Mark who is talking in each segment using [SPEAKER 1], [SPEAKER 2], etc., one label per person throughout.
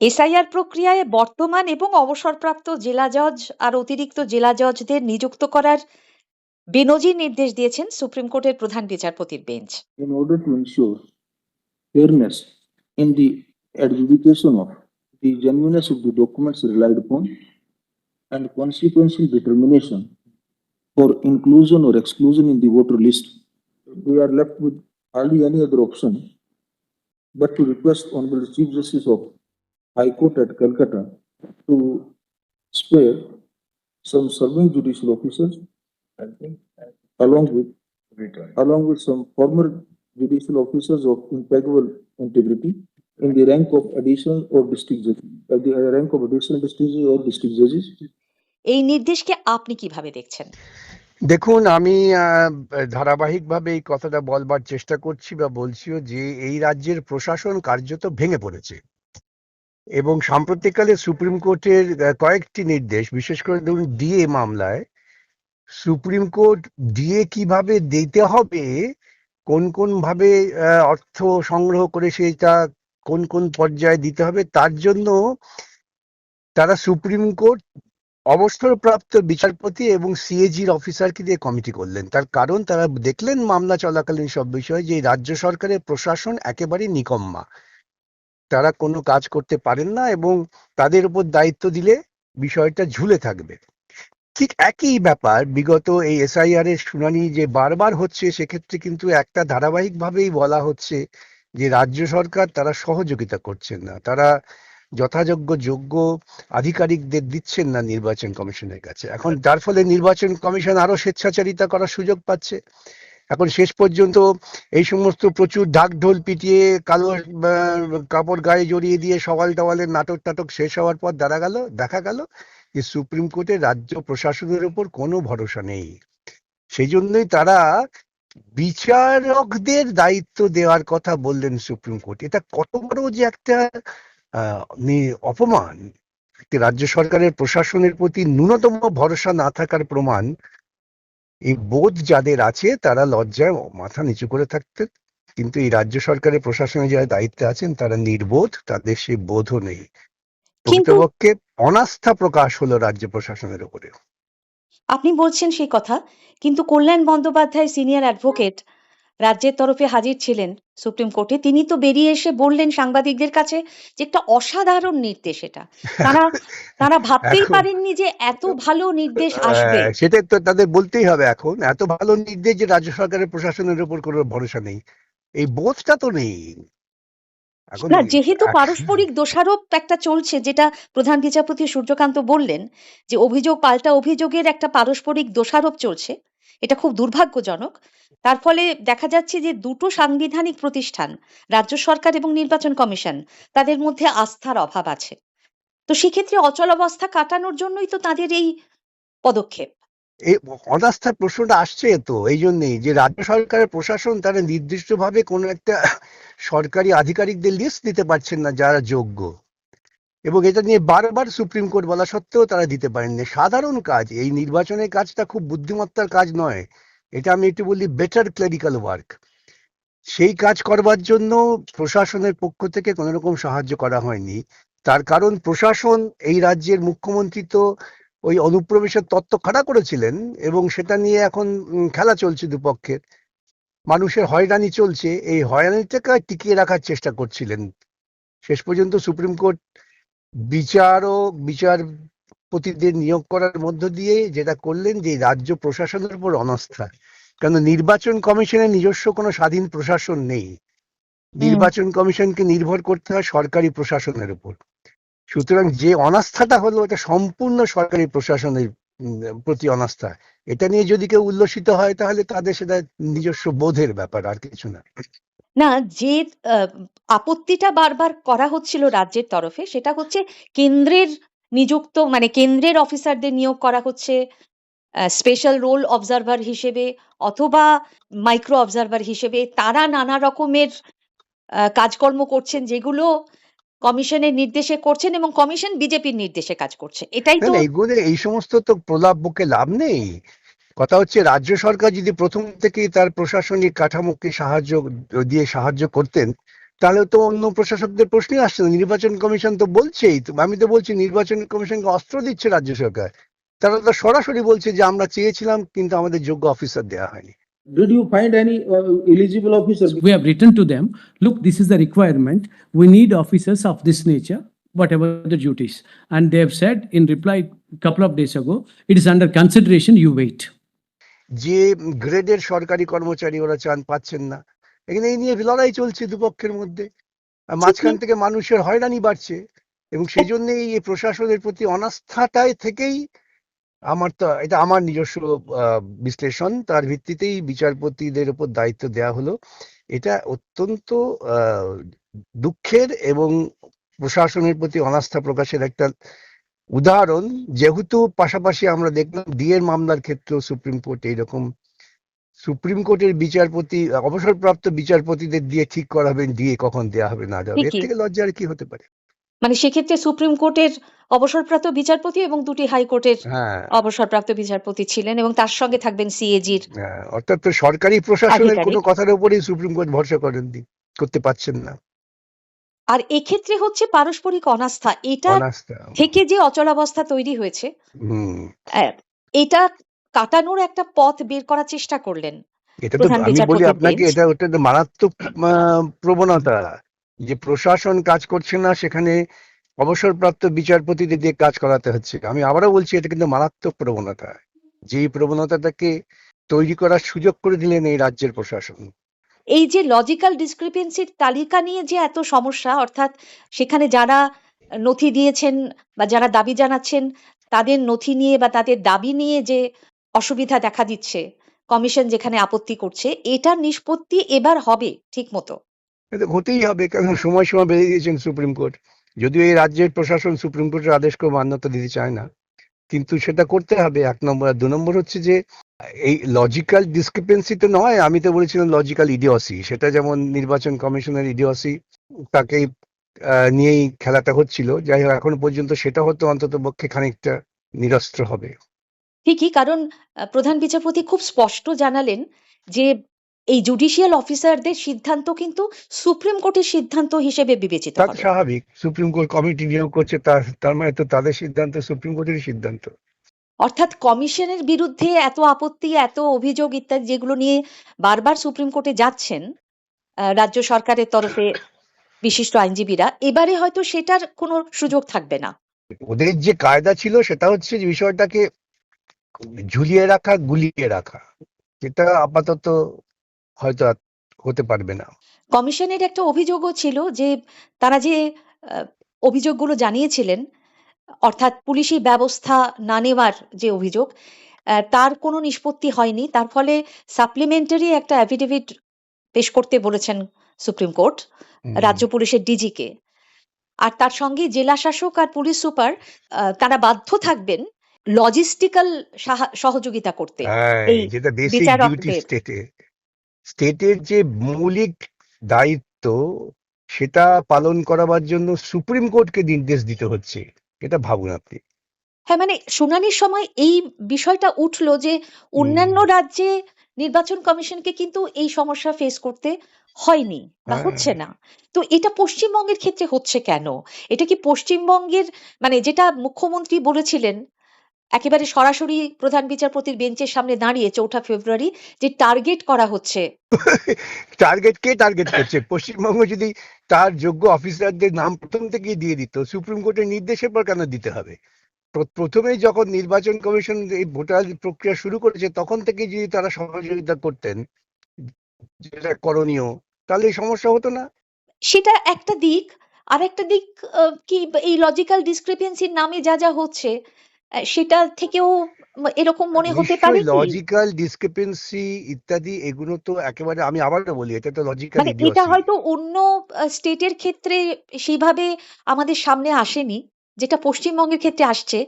[SPEAKER 1] SIR প্রক্রিয়ায় বর্তমান এবং অবসরপ্রাপ্ত জেলা জজ আর অতিরিক্ত জেলা জজদের নিযুক্ত করার বেনজির নির্দেশ দিয়েছেন সুপ্রিম কোর্টের প্রধান বিচারপতির bench.
[SPEAKER 2] In order to ensure fairness in the adjudication of the genuineness of the documents relied upon and consequential determination for inclusion or exclusion in the voter list, we are left with hardly any other option but to request Honorable Chief Justice of High Court at Calcutta to spare some serving judicial officers along with some former judicial officers of impeccable integrity in the rank of additional or district judges, district judges.
[SPEAKER 1] এই নির্দেশকে আপনি কিভাবে দেখছেন?
[SPEAKER 3] দেখুন, আমি ধারাবাহিকভাবে এই কথাটা বলবার চেষ্টা করছি বা বলছিও যে এই রাজ্যের প্রশাসন কার্যত ভেঙে পড়েছে এবং সাম্প্রতিককালে সুপ্রিম কোর্টের কয়েকটি নির্দেশ, বিশেষ করে ধরুন ডিএ মামলায় সুপ্রিম কোর্ট ডিএ কিভাবে দিতে হবে, কোন কোন ভাবে অর্থ সংগ্রহ করে সেটা কোন কোন পর্যায়ে দিতে হবে, তার জন্য তারা সুপ্রিম কোর্ট অবসরপ্রাপ্ত বিচারপতি এবং সিএজির অফিসারকে দিয়ে কমিটি করলেন। তার কারণ তারা দেখলেন মামলা চলাকালীন সব বিষয়ে যে রাজ্য সরকারের প্রশাসন একেবারেই নিকম্মা, তারা কোনো কাজ করতে পারেন না এবং তাদের উপর দায়িত্ব দিলে বিষয়টা ঝুলে থাকবে। ঠিক একই ব্যাপার বিগত এই এসআইআর এর শুনানি যে বারবার হচ্ছে, সেক্ষেত্রে কিন্তু একটা ধারাবাহিকভাবেই বলা হচ্ছে যে রাজ্য সরকার তারা সহযোগিতা করছেন না, তারা যথাযোগ্য যোগ্য আধিকারিকদের দিচ্ছেন না নির্বাচন কমিশনের কাছে। এখন যার ফলে নির্বাচন কমিশন আরো স্বেচ্ছাচারিতা করার সুযোগ পাচ্ছে। এখন শেষ পর্যন্ত এই সমস্ত প্রচুর ঢাক ঢোল পিটিয়ে কালো কাপড় গায়ে জড়িয়ে দিয়ে সওয়াল টওয়ালের নাটক শেষ হওয়ার পর দেখা গেল যে সুপ্রিম কোর্টে রাজ্য প্রশাসনের উপর কোনো ভরসা নেই। সেই জন্যই তারা বিচারকদের দায়িত্ব দেওয়ার কথা বললেন সুপ্রিম কোর্ট। এটা কত বড় যে একটা অপমান, রাজ্য সরকারের প্রশাসনের প্রতি ন্যূনতম ভরসা না থাকার প্রমাণ। এই বোধ যাদের আছে তারা লজ্জায় মাথা নিচু করে থাকতেন, কিন্তু এই রাজ্য সরকারের প্রশাসনে যারা দায়িত্বে আছেন তারা নির্বোধ, তাদের সেই বোধও নেই। প্রকৃতপক্ষে অনাস্থা প্রকাশ হলো রাজ্য প্রশাসনের উপরে।
[SPEAKER 1] আপনি বলছেন সেই কথা, কিন্তু কল্যাণ বন্দ্যোপাধ্যায় সিনিয়র অ্যাডভোকেট রাজ্যের তরফে হাজির ছিলেন সুপ্রিম কোর্টে। তিনি তো বেরিয়ে এসে বললেন সাংবাদিকদের কাছে যে একটা অসাধারণ নির্দেশ এটা, তারা ভাবতেই পারেননি যে এত ভালো নির্দেশ আসবে।
[SPEAKER 3] সেটা তো তাদের বলতেই হবে। এখন এত ভালো নির্দেশ যে রাজ্য সরকারের প্রশাসনের উপর কোনো ভরসা নেই, এই বোধটা তো নেই।
[SPEAKER 1] না, যেহেতু পারস্পরিক দোষারোপ একটা চলছে, যেটা প্রধান বিচারপতি সূর্যকান্ত বললেন যে অভিযোগ পাল্টা অভিযোগের একটা পারস্পরিক দোষারোপ চলছে, এটা খুব দুর্ভাগ্যজনক। তার ফলে দেখা যাচ্ছে যে দুটো সাংবিধানিক প্রতিষ্ঠান, রাজ্য সরকার এবং নির্বাচন কমিশন, তাদের মধ্যে আস্থার অভাব আছে। তো সেক্ষেত্রে অচলাবস্থা কাটানোর জন্যই তো তাদের এই পদক্ষেপ।
[SPEAKER 3] এই অনাস্থার প্রশ্নটা আসছে তো এই জন্যই যে রাজ্য সরকারের প্রশাসন তারা নির্দিষ্টভাবে কোনো একটা সরকারি আধিকারিকদের লিস্ট দিতে পারছেন না যারা যোগ্য, এবং এটা নিয়ে বারবার সুপ্রিম কোর্ট বলা সত্ত্বেও তারা দিতে পারেননি। সাধারণ কাজ, এই নির্বাচনের কাজটা খুব বুদ্ধিমত্তার কাজ নয়, এটা আমি একটু বলি বেটার ক্লেরিক্যাল ওয়ার্ক। সেই কাজ করবার জন্য প্রশাসনের পক্ষ থেকে কোনো রকম সাহায্য করা হয়নি। তার কারণ প্রশাসন, এই রাজ্যের মুখ্যমন্ত্রী তো ওই অনুপ্রবেশের তত্ত্ব খাড়া করেছিলেন এবং সেটা নিয়ে এখন খেলা চলছে দুপক্ষের, মানুষের হয়রানি চলছে, এই হয়রানিটাকে টিকিয়ে রাখার চেষ্টা করছিলেন। শেষ পর্যন্ত সুপ্রিম কোর্ট বিচারপতিদের নিয়োগ করার মধ্য দিয়ে যেটা করলেন যে রাজ্য প্রশাসনের উপর অনাস্থা, কারণ নির্বাচন কমিশনের নিজস্ব কোনো স্বাধীন প্রশাসন নেই, নির্বাচন কমিশনকে নির্ভর করতে হয় সরকারি প্রশাসনের উপর। সুতরাং যে অনাস্থাটা হলো এটা সম্পূর্ণ সরকারি প্রশাসনের প্রতি অনাস্থা। এটা নিয়ে যদি কেউ উল্লসিত হয় তাহলে তাদের সেটা নিজস্ব বোধের ব্যাপার, আর কিছু না।
[SPEAKER 1] না, যে আপত্তিটা বারবার করা হচ্ছিল রাজ্যের তরফে, সেটা হচ্ছে কেন্দ্রের নিযুক্ত, মানে কেন্দ্রের অফিসারদের নিয়োগ করা হচ্ছে স্পেশাল রোল অবজারভার হিসেবে অথবা মাইক্রো অবজারভার হিসেবে। তারা নানা রকমের কাজকর্ম করছেন যেগুলো কমিশনের নির্দেশে করছেন এবং কমিশন বিজেপির নির্দেশে কাজ করছে। এটাই তো
[SPEAKER 3] এইগুলো, এই সমস্ত তো প্রলাপ বকে লাভ নেই। কথা হচ্ছে রাজ্য সরকার যদি প্রথম থেকেই তার প্রশাসনিক কাঠামোকে সাহায্য করতেন তাহলে তো অন্য প্রশাসকদের প্রশ্নই আসছে না। নির্বাচন কমিশন তো বলছেই, তো আমি তো বলছি নির্বাচন কমিশনকে অস্ত্র দিচ্ছে রাজ্য সরকার। তারা তো সরাসরি বলছে যে আমরা চেয়েছিলাম কিন্তু আমাদের যোগ্য অফিসার দেওয়া হয়নি।
[SPEAKER 2] Did you find any eligible officer?
[SPEAKER 4] We have written to them, look, this is the requirement. We need officers of this nature, whatever the duties. And they have said in reply couple of days ago, it is under consideration, you wait.
[SPEAKER 3] যে গ্রেডের সরকারি কর্মচারী ওরা চান, পাচ্ছেন না। এখানে এই নিয়ে লড়াই চলছে দুপক্ষের মধ্যে, আর মাঝখান থেকে মানুষের হয়রানি বাড়ছে, এবং সেই জন্যই এই প্রশাসনের প্রতি অনাস্থাটাই থেকেই এটা আমার নিজস্ব বিশ্লেষণ, তার ভিত্তিতেই বিচারপতিদের উপর দায়িত্ব দেওয়া হলো। এটা অত্যন্ত দুঃখের এবং প্রশাসনের প্রতি অনাস্থা প্রকাশের একটা উদাহরণ, যেহেতু পাশাপাশি আমরা দেখলাম ডিএর মামলার ক্ষেত্রেও সুপ্রিম কোর্ট এইরকম, সুপ্রিম কোর্টের বিচারপতি, অবসরপ্রাপ্ত বিচারপতিদের দিয়ে ঠিক করাবেন ডিএ কখন দেওয়া হবে না দেওয়া হবে। এর
[SPEAKER 1] ঠিকই।
[SPEAKER 3] থেকে লজ্জার কি হতে পারে?
[SPEAKER 1] মানে সেক্ষেত্রে সুপ্রিম কোর্টের অবসরপ্রাপ্ত বিচারপতি এবং দুটি হাইকোর্টের
[SPEAKER 3] হ্যাঁ,
[SPEAKER 1] অবসরপ্রাপ্ত বিচারপতি ছিলেন, এবং তার সঙ্গে থাকবেন সিএজির
[SPEAKER 3] হ্যাঁ, অর্থাৎ তো সরকারি প্রশাসনের কোনো
[SPEAKER 1] আধিকারিক।
[SPEAKER 3] কথার উপরেই সুপ্রিম কোর্ট ভরসা করতে পারছেন না।
[SPEAKER 1] আর এক্ষেত্রে হচ্ছে পারস্পরিক অনাস্থা, এটা
[SPEAKER 3] অনাস্থা।
[SPEAKER 1] থেকে যে অচলাবস্থা তৈরি হয়েছে,
[SPEAKER 3] হুম,
[SPEAKER 1] এটা কাটানোর একটা পথ বের করার চেষ্টা করলেন
[SPEAKER 3] এটা তো
[SPEAKER 1] প্রধান
[SPEAKER 3] আমি বলি
[SPEAKER 1] বিচারপতির
[SPEAKER 3] আপনাকে,
[SPEAKER 1] বেঞ্চ।
[SPEAKER 3] এটা তো মারাত্মক প্রবণতা, যে প্রশাসন কাজ করছে না, সেখানে অবসরপ্রাপ্ত বিচারপতিদের দিয়ে কাজ করাতে হচ্ছে। আমি আবারও বলছি, এটা কিন্তু মারাত্মক প্রবণতা, যেই প্রবণতাটাকে তৈরি করার সুযোগ করে দিলেন এই রাজ্যের প্রশাসন।
[SPEAKER 1] এই যে লজিক্যাল ডিসক্রিপেন্সির তালিকা নিয়ে যে এত সমস্যা, অর্থাৎ সেখানে যারা নথি দিয়েছেন বা যারা দাবি জানাচ্ছেন তাদের নথি নিয়ে বা তাদের দাবি নিয়ে যে অসুবিধা দেখা দিচ্ছে, কমিশন যেখানে আপত্তি করছে, এটার নিষ্পত্তি এবার হবে ঠিক মতো।
[SPEAKER 3] এটা হতেই হবে, কারণ সময় বেঁধে দিয়েছেন সুপ্রিম কোর্ট। যদিও এই রাজ্যের প্রশাসন সুপ্রিম কোর্টের আদেশকেও মান্যতা দিতে চায় না, কিন্তু সেটা করতে হবে, 1 নম্বর। আর 2 নম্বর হচ্ছে যে এই লজিক্যাল ডিসক্রিপেন্সি তো নয়, আমি তো বলেছিলাম লজিক্যাল ইডিওসি। সেটা যেমন নির্বাচন কমিশনের ইডিওসি, তাকেই নিয়েই খেলাটা হচ্ছিল। যাই হোক, এখনো পর্যন্ত সেটা হতো অন্তত পক্ষে খানিকটা নিরস্ত্র হবে।
[SPEAKER 1] ঠিকই, কারণ প্রধান বিচারপতি খুব স্পষ্ট জানালেন যে এই জুডিশিয়াল অফিসারদের সিদ্ধান্ত কিন্তু সুপ্রিম কোর্টের সিদ্ধান্ত হিসেবে বিবেচিত
[SPEAKER 3] তা তো
[SPEAKER 1] হবে।
[SPEAKER 3] স্বাভাবিক, সুপ্রিম কোর্ট কমিটি নিয়োগ করছে, তার মানে তো তাদের সিদ্ধান্ত সুপ্রিম কোর্টেরই সিদ্ধান্ত।
[SPEAKER 1] অর্থাৎ কমিশনের বিরুদ্ধে এত আপত্তি, এত অভিযোগ ইত্যাদি যেগুলো নিয়ে বারবার সুপ্রিম কোর্টে যাচ্ছেন রাজ্য সরকারের তরফে বিশিষ্ট আইনজীবীরা, এবারে হয়তো সেটার কোনো সুযোগ থাকবে না।
[SPEAKER 3] ওদের যে কায়দা ছিল সেটা হচ্ছে যে বিষয়টাকে ঝুলিয়ে রাখা, গুলিয়ে রাখা, যেটা আপাতত হয়তো আর হতে পারবে না।
[SPEAKER 1] কমিশনের একটা অভিযোগও ছিল যে তারা যে অভিযোগগুলো জানিয়েছিলেন, অর্থাৎ পুলিশি ব্যবস্থা না নেওয়ার যে অভিযোগ, তার কোনো নিষ্পত্তি হয়নি। তার ফলে সাপ্লিমেন্টারি একটা অ্যাফিডেভিট পেশ করতে বলেছেন সুপ্রিম কোর্ট রাজ্য পুলিশের ডিজিকে। আর তার সঙ্গে জেলা শাসক আর পুলিশ সুপার তারা বাধ্য থাকবেন লজিস্টিক্যাল সহযোগিতা করতে এই
[SPEAKER 3] যেটা বেসিক ডিউটি
[SPEAKER 1] বিচারকদের।
[SPEAKER 3] স্টেটের যে মৌলিক দায়িত্ব, সেটা পালন করাবার জন্য সুপ্রিম কোর্টকে নির্দেশ দিতে হচ্ছে। এটা ভাবুন আপনি।
[SPEAKER 1] হ্যাঁ, মানে শুনানির সময় এই বিষয়টা উঠলো যে অন্যান্য রাজ্যে নির্বাচন কমিশনকে কিন্তু এই সমস্যা ফেস করতে হয়নি বা হচ্ছে না। তো এটা পশ্চিমবঙ্গের ক্ষেত্রে হচ্ছে কেন? এটা কি পশ্চিমবঙ্গের, মানে যেটা মুখ্যমন্ত্রী বলেছিলেন একেবারে সরাসরি প্রধান বিচারপতির বেঞ্চের সামনে দাঁড়িয়ে 4 ফেব্রুয়ারি, যে টার্গেট করা হচ্ছে।
[SPEAKER 3] কে টার্গেট করছে? পশ্চিমবঙ্গ যদি তার যোগ্য অফিসারদের নাম প্রথম থেকেই দিয়ে দিত, সুপ্রিম কোর্টের নির্দেশের পর কেন দিতে হবে? প্রথমেই যখন নির্বাচন কমিশন এই ভোটার প্রক্রিয়া শুরু করেছে, তখন থেকে যদি তারা সহযোগিতা করতেন, যেটা করণীয়, তাহলে এই সমস্যা হতো না।
[SPEAKER 1] সেটা একটা দিক। আর একটা দিক কি, এই লজিক্যাল ডিসক্রিপেন্সির নামে যা যা হচ্ছে সেটা থেকেও এরকম মনে হতে পারে
[SPEAKER 3] নিশ্চয়ই
[SPEAKER 1] কি,
[SPEAKER 3] লজিক্যাল ডিসক্রিপেন্সি ইত্যাদি, এগুলো তো একেবারে, আমি আবারও বলি, এটা তো লজিক্যাল
[SPEAKER 1] মানে এটা
[SPEAKER 3] ইডিওসি।
[SPEAKER 1] হয়তো অন্য স্টেটের ক্ষেত্রে সেইভাবে আমাদের সামনে আসেনি, যেটা পশ্চিমবঙ্গের ক্ষেত্রে আসছে।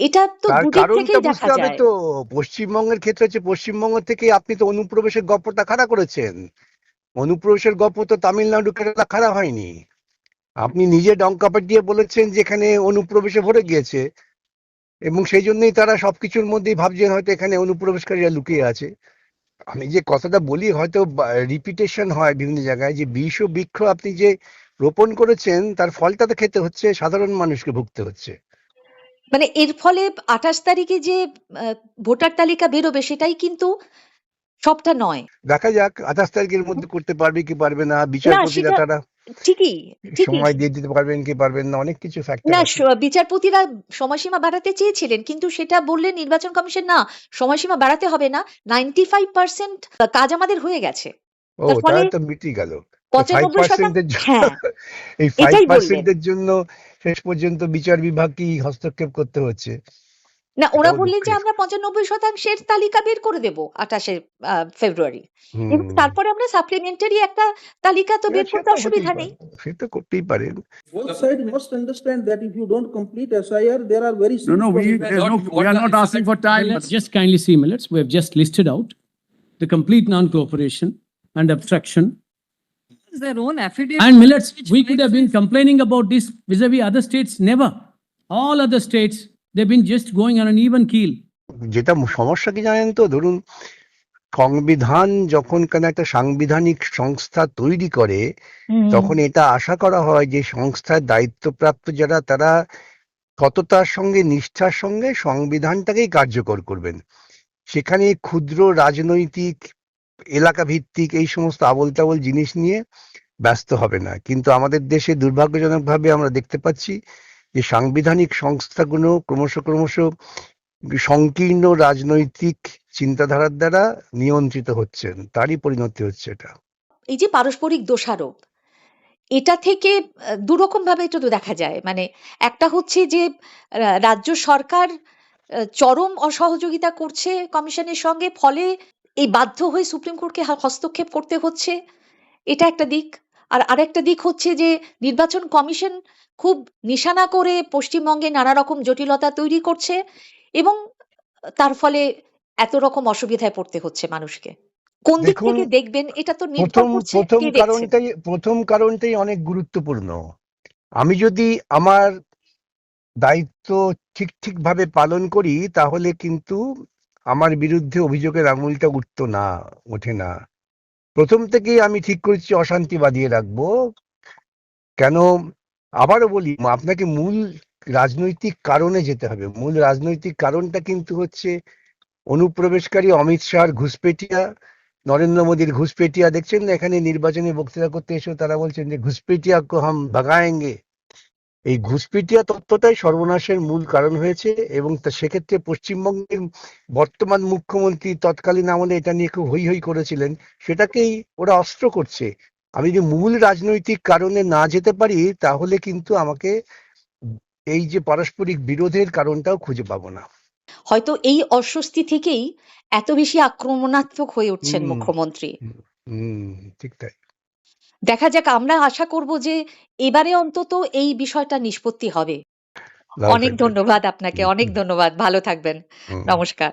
[SPEAKER 1] এটা তো
[SPEAKER 3] তার
[SPEAKER 1] দুদিক
[SPEAKER 3] কারণটা
[SPEAKER 1] থেকেই দেখা
[SPEAKER 3] বুঝতে হবে
[SPEAKER 1] যায়।
[SPEAKER 3] তো। পশ্চিমবঙ্গের ক্ষেত্রে হচ্ছে, পশ্চিমবঙ্গ থেকে আপনি তো অনুপ্রবেশের গল্পটা খাড়া করেছেন। অনুপ্রবেশের গল্প তো তামিলনাড়ু, কেরালা খাড়া হয়নি। আপনি নিজে ডঙ্কা দিয়ে বলেছেন যেখানে অনুপ্রবেশে ভরে গিয়েছে, এবং সেই জন্যই তারা সবকিছুর মধ্যেই ভাবছেন হয়তো এখানে অনুপ্রবেশকারীরা লুকিয়ে আছে। আমি যে কথাটা বলি হয়তো রিপিটেশন হয় বিভিন্ন জায়গায়, যে বিষ ও বৃক্ষ আপনি যে রোপণ করেছেন তার ফলটা তো খেতে হচ্ছে, সাধারণ মানুষকে ভুগতে হচ্ছে।
[SPEAKER 1] মানে এর ফলে 28 তারিখে যে ভোটার তালিকা বেরোবে সেটাই কিন্তু সবটা নয়।
[SPEAKER 3] দেখা যাক 28 তারিখের মধ্যে করতে পারবে কি পারবে না,
[SPEAKER 1] না
[SPEAKER 3] বিচারপতিরা
[SPEAKER 1] সেটা
[SPEAKER 3] তারা
[SPEAKER 1] ঠিকই, ঠিকই।
[SPEAKER 3] সময় দিয়ে দিতে পারবেন কি পারবেন না, অনেক কিছু ফ্যাক্টর
[SPEAKER 1] না
[SPEAKER 3] আছে।
[SPEAKER 1] বিচারপতিরা সময়সীমা বাড়াতে চেয়েছিলেন, কিন্তু সেটা বললেন নির্বাচন কমিশন না, সময়সীমা বাড়াতে হবে না, 95% কাজ আমাদের হয়ে গেছে।
[SPEAKER 3] ও,
[SPEAKER 1] তার ফলে
[SPEAKER 3] তাহলে তো মিটে গেল।
[SPEAKER 1] 95%
[SPEAKER 3] 5% এর জন্য
[SPEAKER 1] হ্যাঁ
[SPEAKER 3] এই
[SPEAKER 1] এটাই বললেন।
[SPEAKER 3] 5% এর জন্য শেষ পর্যন্ত বিচার বিভাগকেই হস্তক্ষেপ করতে হচ্ছে।
[SPEAKER 1] না ওরা
[SPEAKER 3] এটাও
[SPEAKER 1] বললেন যে
[SPEAKER 3] দুঃখের।
[SPEAKER 1] আমরা 95% তালিকা বের করে দেব 28শে ফেব্রুয়ারি, এবং
[SPEAKER 3] হুম।
[SPEAKER 1] তারপরে আমরা সাপ্লিমেন্টারি একটা তালিকা তো বের
[SPEAKER 3] সে
[SPEAKER 1] করতে
[SPEAKER 3] তো হতেই
[SPEAKER 1] অসুবিধা নেই।
[SPEAKER 3] পারে, সে তো করতেই পারেন।
[SPEAKER 2] Both sides must understand that if you don't complete SIR, there are very
[SPEAKER 5] No,
[SPEAKER 2] serious
[SPEAKER 5] no,
[SPEAKER 2] consequences.
[SPEAKER 5] we are not asking for time.
[SPEAKER 4] Let's just kindly see, Millets, we have just listed out the complete non-cooperation and obstruction.
[SPEAKER 6] Their own affidavit.
[SPEAKER 4] And Millets,
[SPEAKER 6] which
[SPEAKER 4] we could
[SPEAKER 6] makes
[SPEAKER 4] have been
[SPEAKER 6] this-
[SPEAKER 4] complaining about this vis-a-vis other states, never. All other states, they've been just going on an even keel.
[SPEAKER 3] যেটা সমস্যা কি জানেন তো, ধরুন সংবিধান যখন কোন একটা সাংবিধানিক সংস্থা তৈরি করে, তখন এটা আশা করা হয় যে সংস্থার দায়িত্বপ্রাপ্ত যারা তারা সততার সঙ্গে নিষ্ঠার সঙ্গে সংবিধানটাকেই কার্যকর করবেন। সেখানে ক্ষুদ্র রাজনৈতিক এলাকা ভিত্তিক এই সমস্ত আবোল তাবোল জিনিস নিয়ে ব্যস্ত হবে না। কিন্তু আমাদের দেশে দুর্ভাগ্যজনকভাবে আমরা দেখতে পাচ্ছি যে সাংবিধানিক সংস্থাগুলো ক্রমশ সংকীর্ণ রাজনৈতিক চিন্তাধারার দ্বারা নিয়ন্ত্রিত হচ্ছেন, তারই পরিণতি হচ্ছে এটা।
[SPEAKER 1] এই যে পারস্পরিক দোষারোপ, এটা থেকে দুরকম ভাবে এটা তো দেখা যায়। মানে একটা হচ্ছে যে রাজ্য সরকার চরম অসহযোগিতা করছে কমিশনের সঙ্গে, ফলে এই বাধ্য হয়ে সুপ্রিম কোর্টকে হস্তক্ষেপ করতে হচ্ছে, এটা একটা দিক। আর আরেকটা দিক হচ্ছে যে নির্বাচন কমিশন খুব নিশানা করে পশ্চিমবঙ্গে নানা রকম জটিলতা তৈরি করছে, এবং তার ফলে এত রকম অসুবিধায় পড়তে হচ্ছে মানুষকে। কোন দিক
[SPEAKER 3] দেখুন,
[SPEAKER 1] থেকে দেখবেন এটা তো নির্ভর করছে কে দেখছেন।
[SPEAKER 3] প্রথম কারণটাই অনেক গুরুত্বপূর্ণ। আমি যদি আমার দায়িত্ব ঠিকভাবে পালন করি তাহলে কিন্তু আমার বিরুদ্ধে অভিযোগের আঙুলটা ওঠে না। প্রথম থেকেই আমি ঠিক করেছি অশান্তি বাঁধিয়ে রাখবো। কেন, আবারও বলি, আপনাকে মূল রাজনৈতিক কারণে যেতে হবে। মূল রাজনৈতিক কারণটা কিন্তু হচ্ছে অনুপ্রবেশকারী অমিত শাহর ঘুষপেটিয়া, নরেন্দ্র মোদীর ঘুষপেটিয়া। দেখছেন না, এখানে নির্বাচনী বক্তৃতা করতে এসেও তারা বলছেন যে ঘুষপেটিয়া কো হাম ভাগায়েঙ্গে। এই ঘুষপেটিয়া তত্ত্বটাই সর্বনাশের মূল কারণ হয়েছে, এবং সেক্ষেত্রে পশ্চিমবঙ্গের বর্তমান মুখ্যমন্ত্রী তৎকালীন আমলে এটা নিয়ে খুব হৈ হৈ করেছিলেন, সেটাকেই ওরা অস্ত্র করছে। আমি যদি মূল রাজনৈতিক কারণে না যেতে পারি তাহলে কিন্তু আমাকে এই যে পারস্পরিক বিরোধের কারণটাও খুঁজে পাবো না।
[SPEAKER 1] হয়তো এই অস্বস্তি থেকেই এত বেশি আক্রমণাত্মক হয়ে উঠছেন
[SPEAKER 3] হুম।
[SPEAKER 1] মুখ্যমন্ত্রী।
[SPEAKER 3] ঠিক তাই।
[SPEAKER 1] দেখা যাক, আমরা আশা করব যে এবারে অন্তত এই বিষয়টা নিষ্পত্তি হবে।
[SPEAKER 3] ভালো
[SPEAKER 1] অনেক
[SPEAKER 3] থাকবেন।
[SPEAKER 1] ধন্যবাদ আপনাকে,
[SPEAKER 3] হুম,
[SPEAKER 1] অনেক ধন্যবাদ, ভালো থাকবেন।
[SPEAKER 3] হুম।
[SPEAKER 1] নমস্কার।